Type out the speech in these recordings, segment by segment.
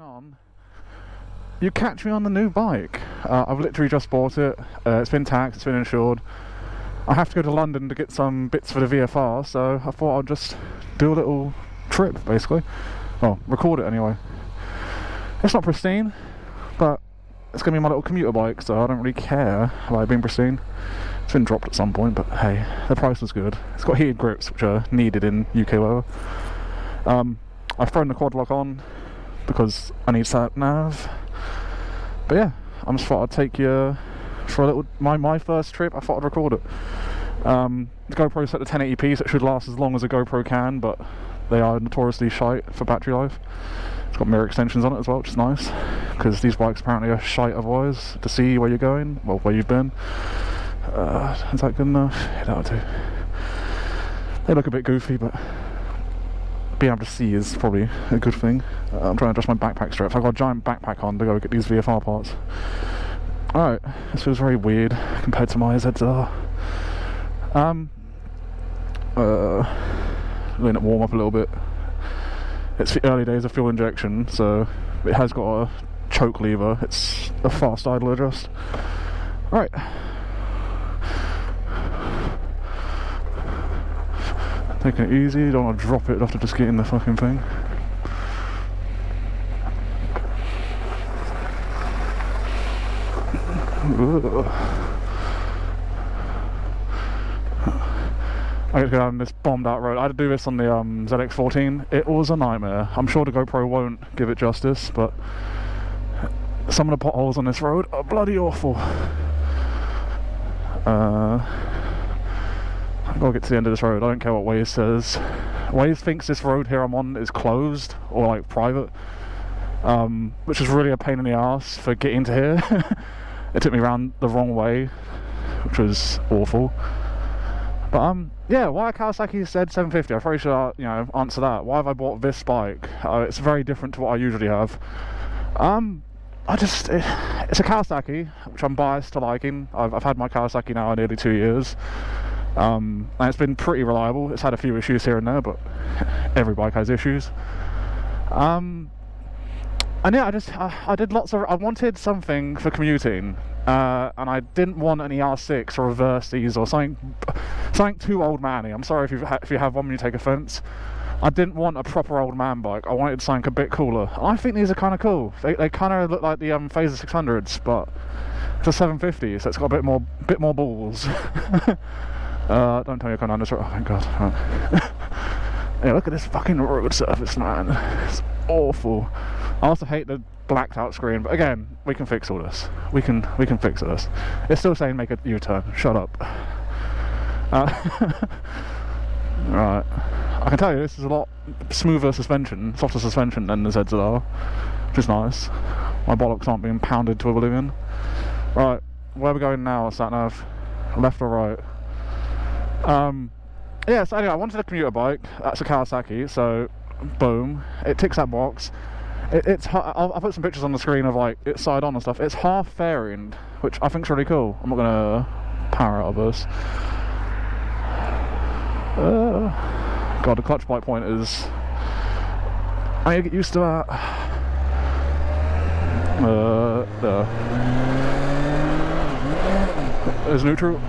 on, you catch me on the new bike. I've literally just bought it. It's been taxed, it's been insured. I have to go to London to get some bits for the VFR, so I thought I'd just do a little trip, basically. Well, record it anyway. It's not pristine, but it's going to be my little commuter bike, so I don't really care about it being pristine. It's been dropped at some point, but hey, the price was good. It's got heated grips, which are needed in UK weather. I've thrown the quad lock on because I need sat nav. But yeah, I just thought I'd take you for a little my first trip. I thought I'd record it. The GoPro set to 1080p, so it should last as long as a GoPro can, but they are notoriously shite for battery life. It's got mirror extensions on it as well, which is nice, because these bikes apparently are shite otherwise to see where you're going, well, where you've been. Is that good enough? Yeah, that'll do. They look a bit goofy, but being able to see is probably a good thing. I'm trying to adjust my backpack straps. I've got a giant backpack on to go get these VFR parts. Alright, this feels very weird compared to my ZZR. Letting it warm up a little bit. It's the early days of fuel injection, so it has got a choke lever. It's a fast idle adjust. Right. Taking it easy, don't want to drop it after just getting the fucking thing. I get to go down this bombed out road. I had to do this on the ZX14. It was a nightmare. I'm sure the GoPro won't give it justice, but some of the potholes on this road are bloody awful. I've got to get to the end of this road. I don't care what Waze says. Waze thinks this road here I'm on is closed or like private, which is really a pain in the ass for getting to here. It took me around the wrong way, which was awful. But yeah, why Kawasaki said 750? I probably should answer that. Why have I bought this bike? It's very different to what I usually have. It's a Kawasaki, which I'm biased to liking. I've had my Kawasaki now nearly 2 years. And it's been pretty reliable. It's had a few issues here and there, but every bike has issues. And yeah, I did lots of. I wanted something for commuting, and I didn't want an ER6 or a Versys or something too old manny. I'm sorry if you have one when you take offence. I didn't want a proper old man bike. I wanted something a bit cooler. I think these are kind of cool. They kind of look like the Phaser 600s, but it's a 750, so it's got a bit more balls. Don't tell me you're going on this road. Oh thank God. Right. Yeah, look at this fucking road surface, man. It's awful. I also hate the blacked out screen, but again, we can fix all this. We can fix this. It's still saying make a U-turn. Shut up. Right. I can tell you this is a lot smoother suspension, softer suspension than the ZZR, which is nice. My bollocks aren't being pounded to oblivion. Right, where are we going now, sat nav? Left or right? Yeah, so anyway, I wanted a commuter bike. That's a Kawasaki, so boom, it ticks that box. I'll put some pictures on the screen of like its side on and stuff. It's half fairinged, which I think's really cool. I'm not gonna power out of this. God, the clutch bite point is. I need to get used to that. There's neutral.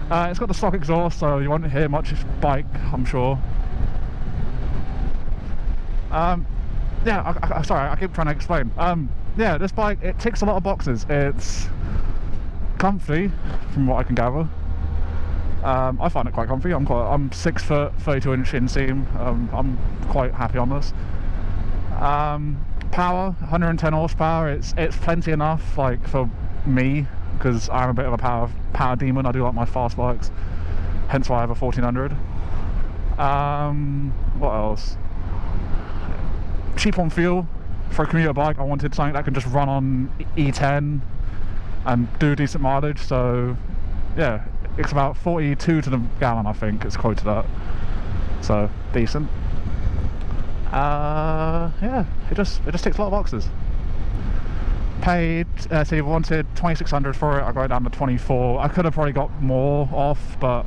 It's got the stock exhaust, so you won't hear much bike, I'm sure. Yeah, sorry, I keep trying to explain. Yeah, this bike, it ticks a lot of boxes. It's comfy, from what I can gather. I find it quite comfy. I'm 6 foot, 32 inch inseam. I'm quite happy on this. Power, 110 horsepower. It's plenty enough, like for me, because I'm a bit of a power demon. I do like my fast bikes, hence why I have a 1400. What else? Cheap on fuel for a commuter bike. I wanted something that can just run on E10 and do decent mileage. So yeah, it's about 42 to the gallon, I think it's quoted at. So decent. Yeah, it just ticks a lot of boxes. Paid, so you wanted 2,600 for it. I got it down to 24. I could have probably got more off, but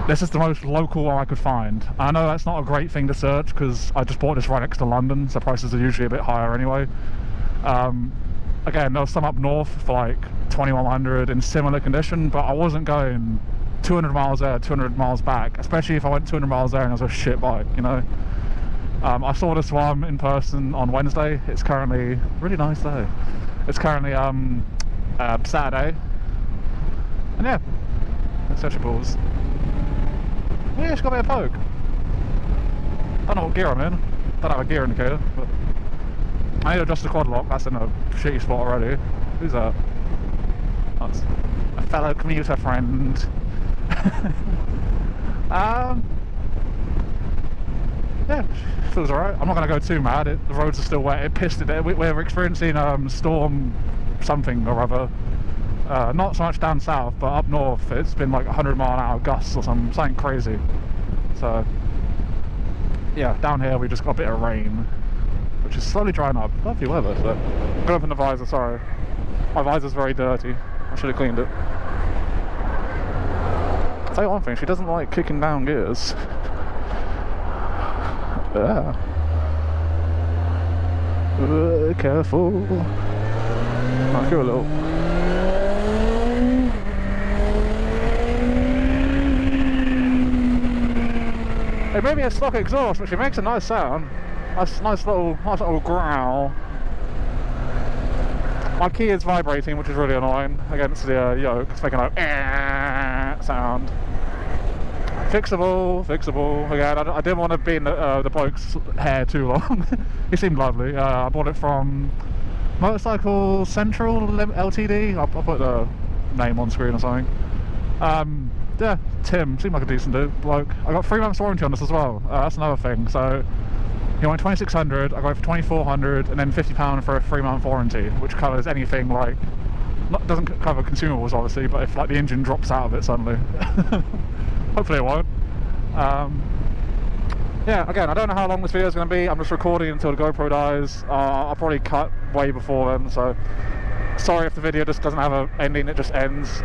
This is the most local one I could find. I know that's not a great thing to search because I just bought this right next to London, so prices are usually a bit higher anyway. Again, there was some up north for like 2100 in similar condition, but I wasn't going 200 miles there, 200 miles back, especially if I went 200 miles there and it was a shit bike, you know. I saw this one in person on Wednesday. It's currently really nice day. It's currently Saturday, and yeah, it's such a balls. Yeah, it's got a bit of poke. Don't know what gear I'm in. Don't have a gear indicator, but I need to adjust the quad lock. That's in a shitty spot already. Who's that? That's a fellow commuter friend. Yeah, feels alright. I'm not going to go too mad. The roads are still wet. It pissed it. We're experiencing storm something or other. Not so much down south, but up north it's been like 100-mile-an-hour gusts or something crazy. So yeah, down here we just got a bit of rain, which is slowly drying up. Lovely weather. So I'm going to open the visor. Sorry, my visor's very dirty. I should have cleaned it. I'll tell you one thing, she doesn't like kicking down gears. Yeah. Careful. I'll go a little. It may be a stock exhaust, but she makes a nice sound. Nice little growl. My key is vibrating, which is really annoying against the yoke. It's making a sound. Fixable. Again, I didn't want to be in the bloke's hair too long. He seemed lovely. I bought it from Motorcycle Central Ltd. I'll put the name on screen or something. Yeah, Tim seemed like a decent bloke. I got 3 months warranty on this as well. That's another thing. So he went 2,600. I got it for 2,400, and then £50 for a 3-month warranty, which covers anything like. Doesn't cover consumables obviously, but if like the engine drops out of it suddenly. Hopefully it won't. Yeah, again, I don't know how long this video is going to be. I'm just recording until the GoPro dies. I'll probably cut way before then, so sorry if the video just doesn't have an ending, it just ends.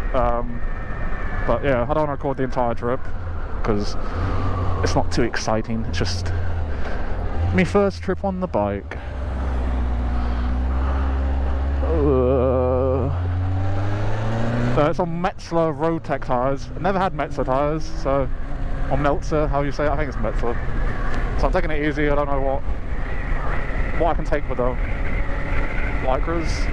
But yeah, I don't want to record the entire trip because it's not too exciting. It's just my first trip on the bike. It's on Metzler Road Tech tyres. I've never had Metzler tyres, so, or Meltzer, how you say it? I think it's Metzler. So I'm taking it easy. I don't know what I can take with the Lycras.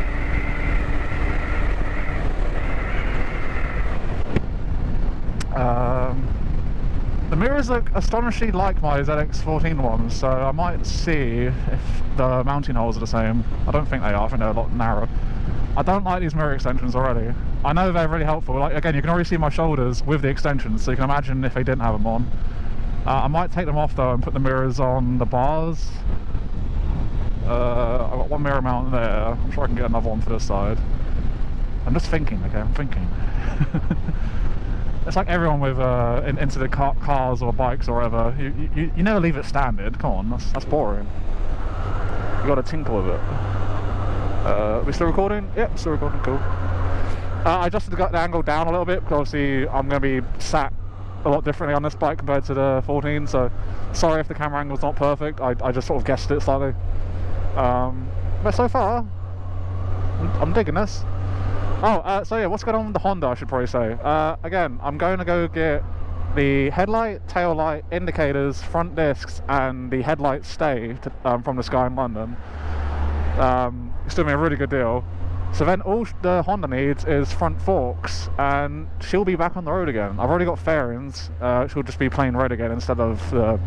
The mirrors look astonishingly like my ZX14 ones, so I might see if the mounting holes are the same. I don't think they are. I think they're a lot narrower. I don't like these mirror extensions already. I know they're really helpful. Like, again, you can already see my shoulders with the extensions, so you can imagine if they didn't have them on. I might take them off though and put the mirrors on the bars. I've got one mirror mount there. I'm sure I can get another one for this side. I'm just thinking, okay, I'm thinking. It's like everyone with into the cars or bikes or whatever. You never leave it standard. Come on, that's boring. You got to tinker with it. Are we still recording? Yep, still recording. Cool. I adjusted the angle down a little bit because obviously I'm going to be sat a lot differently on this bike compared to the 14. So sorry if the camera angle's not perfect. I just sort of guessed it slightly. But so far, I'm digging this. Oh, so yeah, what's going on with the Honda, I should probably say. Again, I'm going to go get the headlight, tail light, indicators, front discs, and the headlight stay from the Sky in London. It's doing me a really good deal. So then all the Honda needs is front forks, and she'll be back on the road again. I've already got fairings. She'll just be plain red again instead of the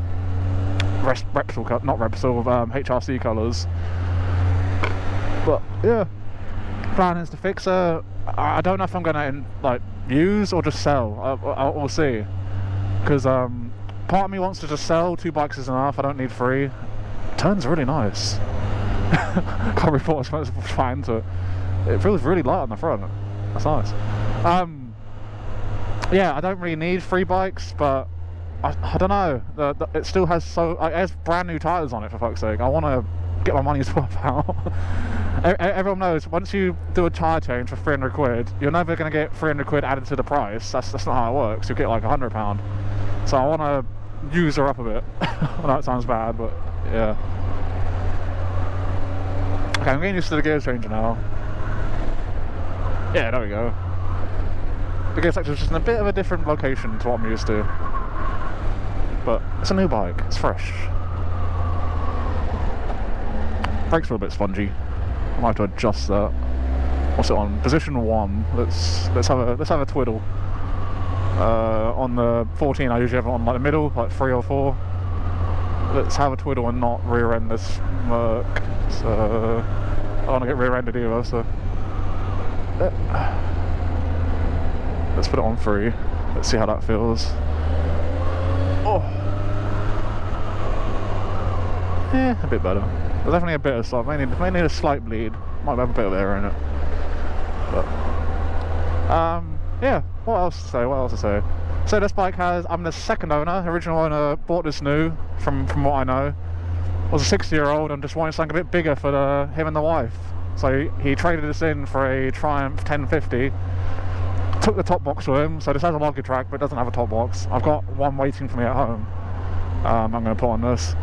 Repsol, not Repsol, HRC colours. But yeah, plan is to fix her. I don't know if I'm going to like use or just sell. We'll see. Because part of me wants to just sell. 2 bikes is enough. I don't need 3. Turns really nice. Can't report as much as flat into it. It feels really light on the front. That's nice. Yeah, I don't really need 3 bikes, but I don't know. It still has it has brand new tyres on it, for fuck's sake. I want to get my money's worth out. Everyone knows once you do a tyre change for 300 quid, you're never going to get 300 quid added to the price. That's not how it works. You'll get like £100. So I want to use her up a bit. I know it sounds bad, but yeah. Okay, I'm getting used to the gear changer now. Yeah, there we go. The gear sector is just in a bit of a different location to what I'm used to. But it's a new bike, it's fresh. Brakes are a bit spongy. I might have to adjust that. What's it on? Position 1. Let's have a twiddle. On the 14 I usually have it on like the middle, like 3 or 4. Let's have a twiddle and not rear end this Merc. So I don't want to get rear ended either, so let's put it on 3. Let's see how that feels. Oh, yeah, a bit better. There's definitely a bit of slight, may need a slight bleed. Might have a bit of air in it. But yeah, what else to say? So this bike I'm the second owner. Original owner bought this new, from what I know. Was a 60-year-old and just wanted something a bit bigger for him and the wife. So he traded this in for a Triumph 1050. Took the top box with him, so this has a luggage rack but it doesn't have a top box. I've got one waiting for me at home. I'm going to put on this.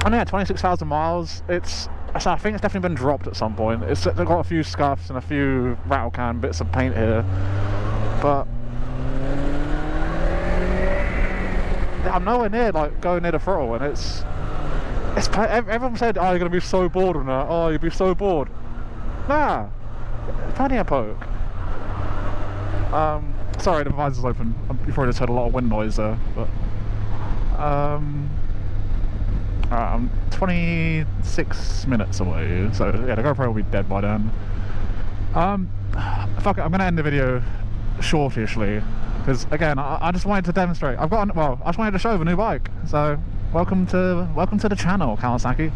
And yeah, 26,000 miles. I think it's definitely been dropped at some point. It's got a few scuffs and a few rattle can bits of paint here, but I'm nowhere near like going near the throttle, and it's everyone said, oh, you're going to be so bored on that. Oh, you'll be so bored. Nah, plenty of poke. Sorry, the visor's open. You probably just heard a lot of wind noise there, but alright, I'm 26 minutes away, so yeah, the GoPro will be dead by then. Fuck it, I'm gonna end the video shortishly, because again, I just wanted to demonstrate. I just wanted to show the new bike. So welcome to the channel, Kawasaki.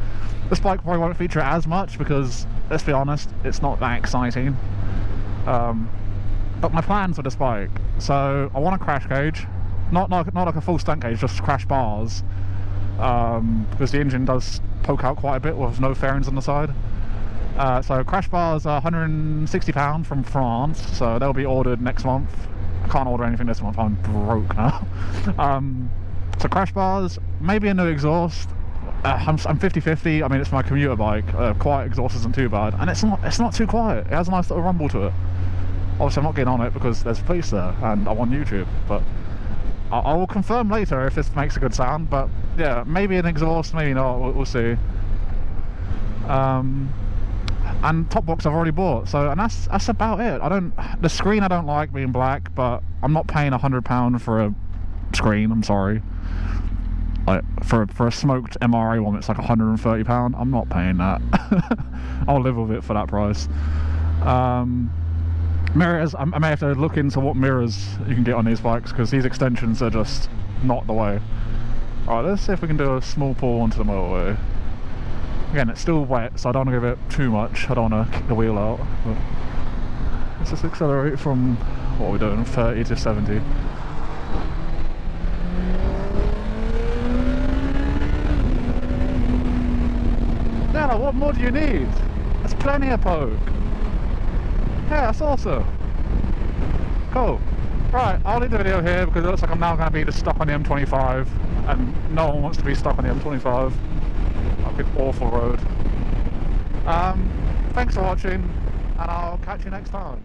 This bike probably won't feature as much because, let's be honest, it's not that exciting. But my plans for this bike. So I want a crash cage, not like a full stunt cage, just crash bars. Because the engine does poke out quite a bit with no fairings on the side. So crash bars are £160 from France, so they'll be ordered next month. I can't order anything this month, I'm broke now. So crash bars, maybe a new exhaust. I'm 50-50. I mean, it's my commuter bike. Quiet exhaust isn't too bad, and it's not too quiet. It has a nice little rumble to it. Obviously I'm not getting on it because there's police there and I'm on YouTube, but I will confirm later if this makes a good sound. But yeah, maybe an exhaust, maybe not, we'll see. And top box I've already bought, so, and that's about it. The screen I don't like being black, but I'm not paying £100 for a screen, I'm sorry. Like, for a smoked MRA one it's like £130, I'm not paying that. I'll live with it for that price. Mirrors, I may have to look into what mirrors you can get on these bikes, because these extensions are just not the way. Alright, let's see if we can do a small pull onto the motorway. Again, it's still wet, so I don't want to give it too much. I don't want to kick the wheel out. But let's just accelerate from, what are we doing, 30 to 70. Yeah, what more do you need? There's plenty of poke. Yeah, that's awesome. Cool. Right, I'll leave the video here because it looks like I'm now going to be just stuck on the M25, and no one wants to be stuck on the M25. That'd be an awful road. Thanks for watching, and I'll catch you next time.